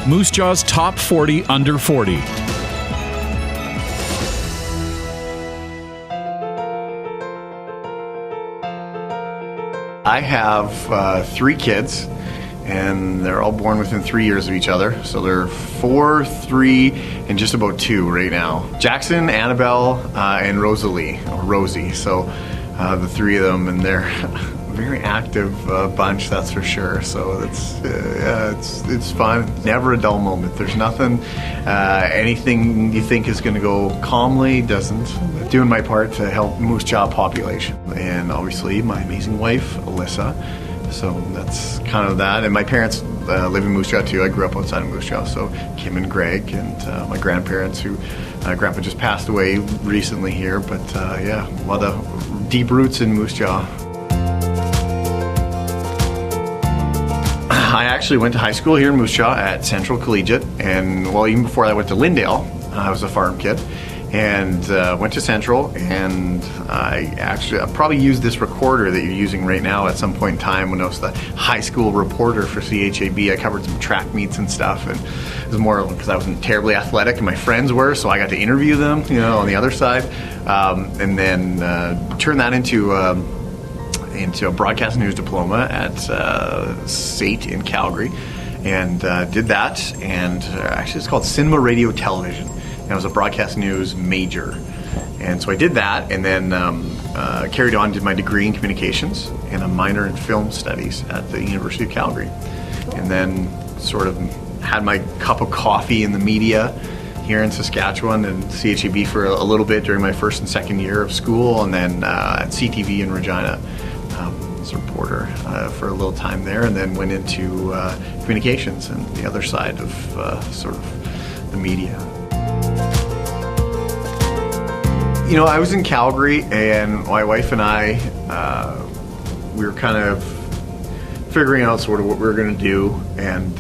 Moose Jaw's Top 40 Under 40. I have 3 kids, and they're all born within 3 years of each other. So they're 4, 3, and just about 2 right now. Jackson, Annabelle, and Rosalie, or Rosie. So the 3 of them, and they're a very active bunch, that's for sure. So it's fun. Never a dull moment. There's nothing, anything you think is going to go calmly doesn't. Doing my part to help Moose Jaw population, and obviously my amazing wife, Alyssa. So that's kind of that. And my parents live in Moose Jaw too. I grew up outside of Moose Jaw. So Kim and Greg, and my grandparents, who Grandpa just passed away recently here. But yeah, a lot of deep roots in Moose Jaw. I actually went to high school here in Moose Jaw at Central Collegiate, and well, even before I went to Lyndale, I was a farm kid. And went to Central, and I probably used this recorder that you're using right now at some point in time when I was the high school reporter for CHAB. I covered some track meets and stuff, and it was more because I wasn't terribly athletic and my friends were, so I got to interview them, you know, on the other side, and then turn that into a broadcast news diploma at SAIT in Calgary, and did that, and actually it's called Cinema Radio Television. And I was a broadcast news major. And so I did that, and then carried on, did my degree in communications and a minor in film studies at the University of Calgary. And then sort of had my cup of coffee in the media here in Saskatchewan and CHAB for a little bit during my first and second year of school, and then at CTV in Regina as a reporter for a little time there, and then went into communications and the other side of sort of the media. You know, I was in Calgary, and my wife and I, we were kind of figuring out sort of what we were going to do, and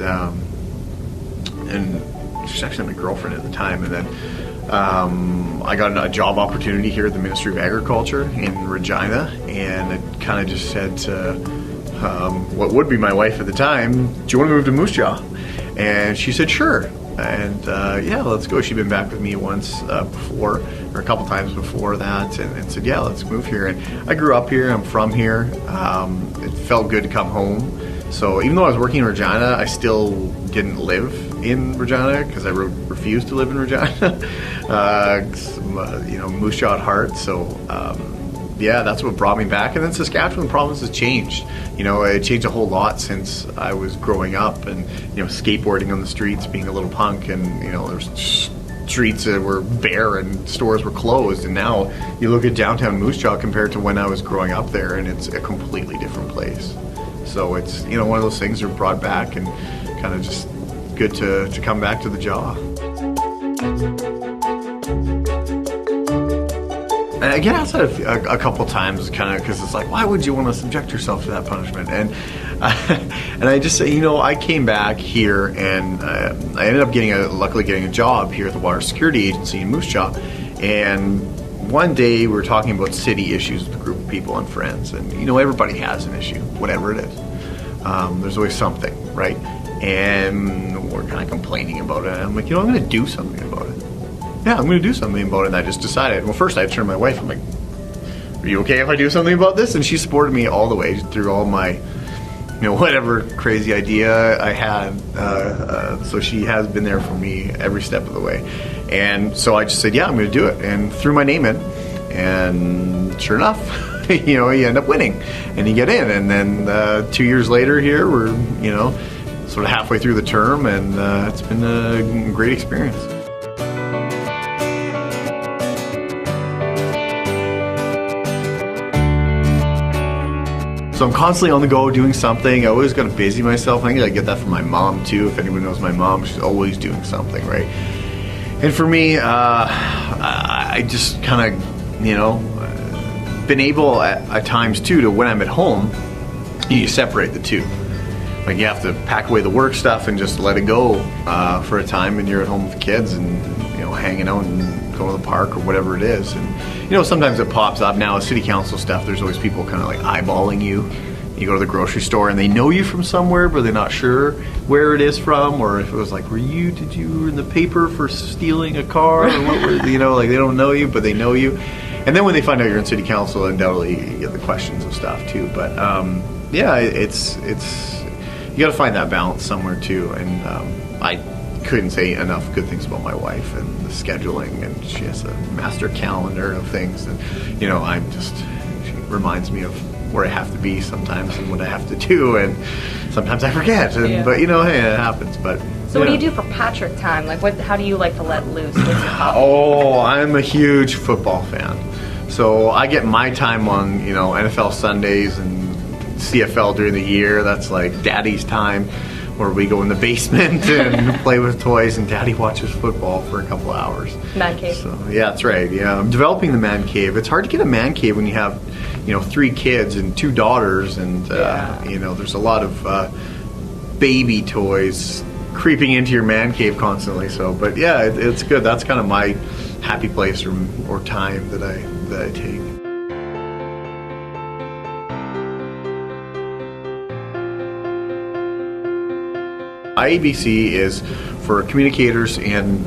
she's actually my girlfriend at the time, and then I got a job opportunity here at the Ministry of Agriculture in Regina, and it kind of just said to what would be my wife at the time, "Do you want to move to Moose Jaw?" And she said, "Sure." And yeah, let's go. She'd been back with me once before, or a couple times before that, and said, yeah, let's move here. And I grew up here, I'm from here. It felt good to come home. So even though I was working in Regina, I still didn't live in Regina because I refused to live in Regina. You know, Moose Jaw at heart. So yeah, that's what brought me back. And then Saskatchewan, the province has changed. You know, it changed a whole lot since I was growing up, and, you know, skateboarding on the streets, being a little punk, and, you know, there's streets that were bare and stores were closed. And now you look at downtown Moose Jaw compared to when I was growing up there, and it's a completely different place. So it's, you know, one of those things that are brought back, and kind of just good to come back to the Jaw. And I get asked that a couple times, kind of, because it's like, why would you want to subject yourself to that punishment? And I just say, you know, I came back here, and I ended up luckily getting a job here at the Water Security Agency in Moose Jaw. And one day we were talking about city issues with a group of people and friends, and, you know, everybody has an issue, whatever it is. There's always something, right? And we're kind of complaining about it. And I'm like, you know, I'm going to do something about it. Yeah, I'm going to do something about it. And I just decided. Well, first I turned to my wife. I'm like, are you okay if I do something about this? And she supported me all the way through all my, you know, whatever crazy idea I had. So she has been there for me every step of the way. And so I just said, yeah, I'm going to do it. And threw my name in. And sure enough, you know, you end up winning. And you get in. And then 2 years later here, we're, you know, sort of halfway through the term. And it's been a great experience. So I'm constantly on the go doing something. I always got to busy myself. I think I get that from my mom too. If anyone knows my mom, she's always doing something, right? And for me, I just kind of, you know, been able at times too to, when I'm at home, you separate the two. Like, you have to pack away the work stuff and just let it go for a time, and you're at home with the kids and, you know, hanging out and going to the park or whatever it is. And, you know, sometimes it pops up. Now, city council stuff, there's always people kind of like eyeballing you, You go to the grocery store and they know you from somewhere, but they're not sure where it is from, or if it was like, did you were in the paper for stealing a car, or what were, like they don't know you, but they know you. And then when they find out you're in city council, undoubtedly you get the questions of stuff too. But it's you got to find that balance somewhere too. And I couldn't say enough good things about my wife and the scheduling, and she has a master calendar of things, and she reminds me of where I have to be sometimes and what I have to do, and sometimes I forget. But hey, it happens. But so what do you do for Patrick time? Like, how do you like to let loose? What's your hobby? Oh, I'm a huge football fan. So I get my time on NFL Sundays and CFL during the year. That's like Daddy's time, where we go in the basement and play with toys, and Daddy watches football for a couple hours. Man cave. So yeah, that's right. Yeah, I'm developing the man cave. It's hard to get a man cave when you have 3 kids and 2 daughters, and there's a lot of baby toys creeping into your man cave constantly. So, but yeah, it's good. That's kind of my happy place or time that I take. IABC is for communicators in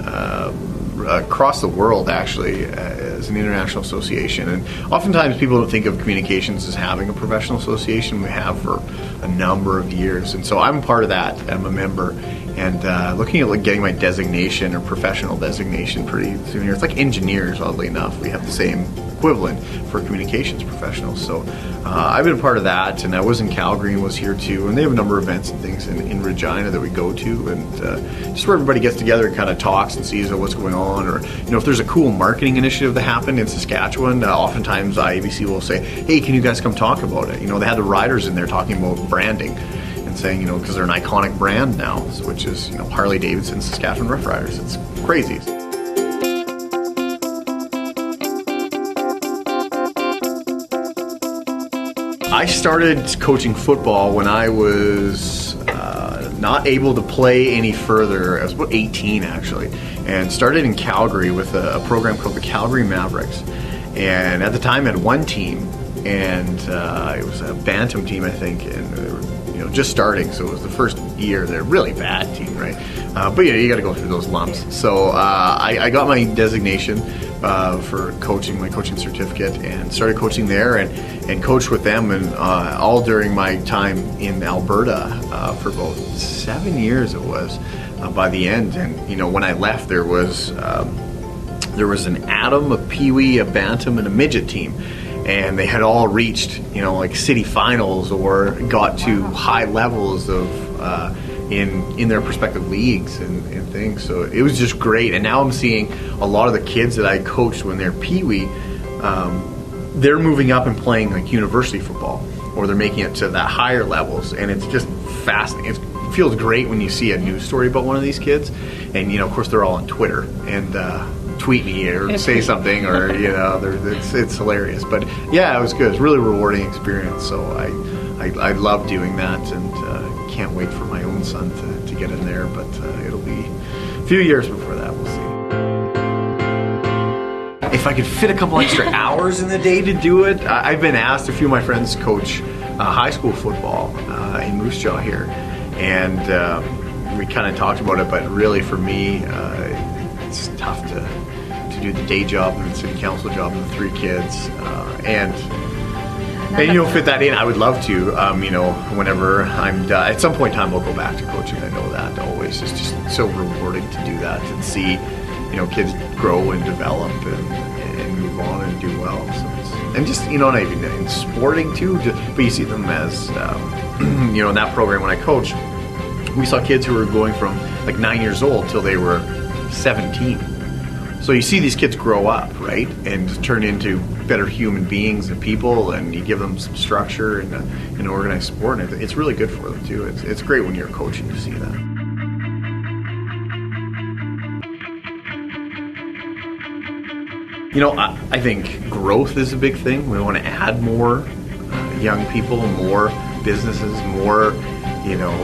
across the world, actually, as an international association. And oftentimes people don't think of communications as having a professional association. We have for a number of years. And so I'm part of that. I'm a member. And looking at getting my designation or professional designation pretty soon here. It's like engineers, oddly enough. We have the same equivalent for communications professionals. So I've been a part of that, and I was in Calgary and was here too. And they have a number of events and things in Regina that we go to, and just where everybody gets together and kind of talks and sees what's going on, or if there's a cool marketing initiative that happened in Saskatchewan. Oftentimes IABC will say, "Hey, can you guys come talk about it?" They had the riders in there talking about branding and saying, because they're an iconic brand now, which is Harley Davidson, Saskatchewan Rough Riders. It's crazy. I started coaching football when I was not able to play any further. I was about 18 actually, and started in Calgary with a program called the Calgary Mavericks. And at the time I had one team, and it was a bantam team, I think, and they were just starting, so it was the first year. They're a really bad team, right? But you got to go through those lumps. So I got my designation for coaching, my coaching certificate, and started coaching there and coached with them, and all during my time in Alberta for about 7 years it was by the end. And when I left, there was an atom, a peewee, a bantam, and a midget team. And they had all reached, like city finals or got to high levels of in their respective leagues and things. So it was just great. And now I'm seeing a lot of the kids that I coached when they're peewee, they're moving up and playing like university football, or they're making it to that higher levels. And it's just fascinating. It feels great when you see a news story about one of these kids, and of course they're all on Twitter and tweet me or say something, or it's hilarious. But yeah, it was good. It's a really rewarding experience. So I love doing that, and can't wait for my own son to get in there. But it'll be a few years before that. We'll see. If I could fit a couple extra hours in the day to do it, I've been asked. A few of my friends coach high school football in Moose Jaw here, and we kind of talked about it. But really, for me, it's tough to do the day job and the city council job and the 3 kids, and fit that in. I would love to, whenever I'm done. At some point in time, I'll go back to coaching. I know that always. It's just so rewarding to do that and see, kids grow and develop and move on and do well. So and just, not even in sporting too, but you see them as, in that program when I coached, we saw kids who were going from like 9 years old till they were 17. So you see these kids grow up, right, and turn into better human beings and people, and you give them some structure and an organized sport, and it's really good for them too. It's great when you're coaching to see that. I think growth is a big thing. We want to add more young people, more businesses, more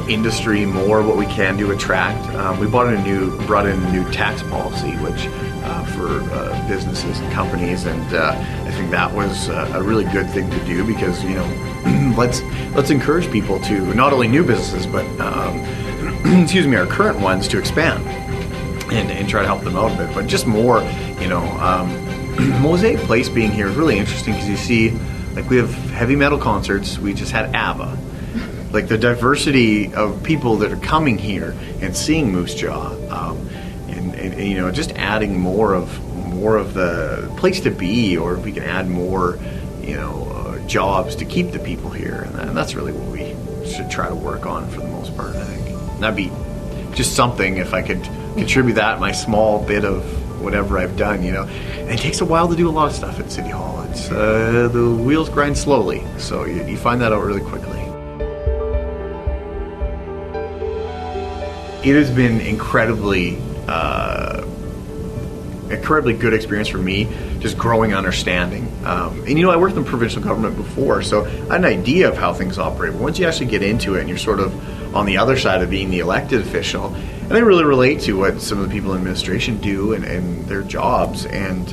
industry, more what we can to attract. We brought in a new tax policy, which for businesses and companies, and I think that was a really good thing to do, because let's encourage people to, not only new businesses, but excuse me, our current ones, to expand and try to help them out a bit. But just more, Mosaic Place being here is really interesting because you see, like, we have heavy metal concerts. We just had ABBA. Like, the diversity of people that are coming here and seeing Moose Jaw, and just adding more of the place to be, or if we can add more, jobs to keep the people here, and that's really what we should try to work on for the most part. I think that'd be just something, if I could contribute that, my small bit of whatever I've done, And it takes a while to do a lot of stuff at City Hall. It's the wheels grind slowly, so you find that out really quickly. It has been incredibly good experience for me, just growing understanding. And I worked in provincial government before, so I had an idea of how things operate. But once you actually get into it and you're sort of on the other side of being the elected official, and I really relate to what some of the people in administration do and their jobs, and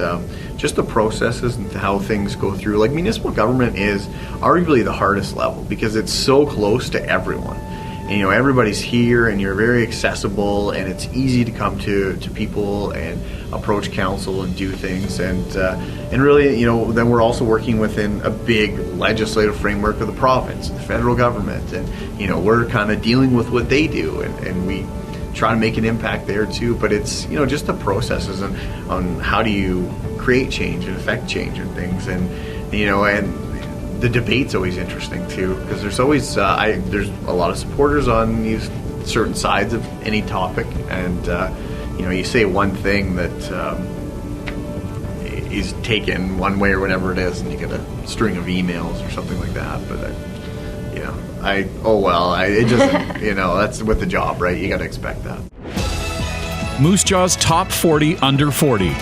just the processes and how things go through. Like, municipal government is arguably the hardest level because it's so close to everyone. And, everybody's here, and you're very accessible, and it's easy to come to people and approach council and do things, and really, then we're also working within a big legislative framework of the province, the federal government, and we're kind of dealing with what they do, and we try to make an impact there too. But it's just the processes and on how do you create change and affect change and things, and the debate's always interesting too, because there's always there's a lot of supporters on these certain sides of any topic, and you say one thing that is taken one way or whatever it is, and you get a string of emails or something like that. But it just that's with the job, right? You got to expect that. Moose Jaw's Top 40 Under 40.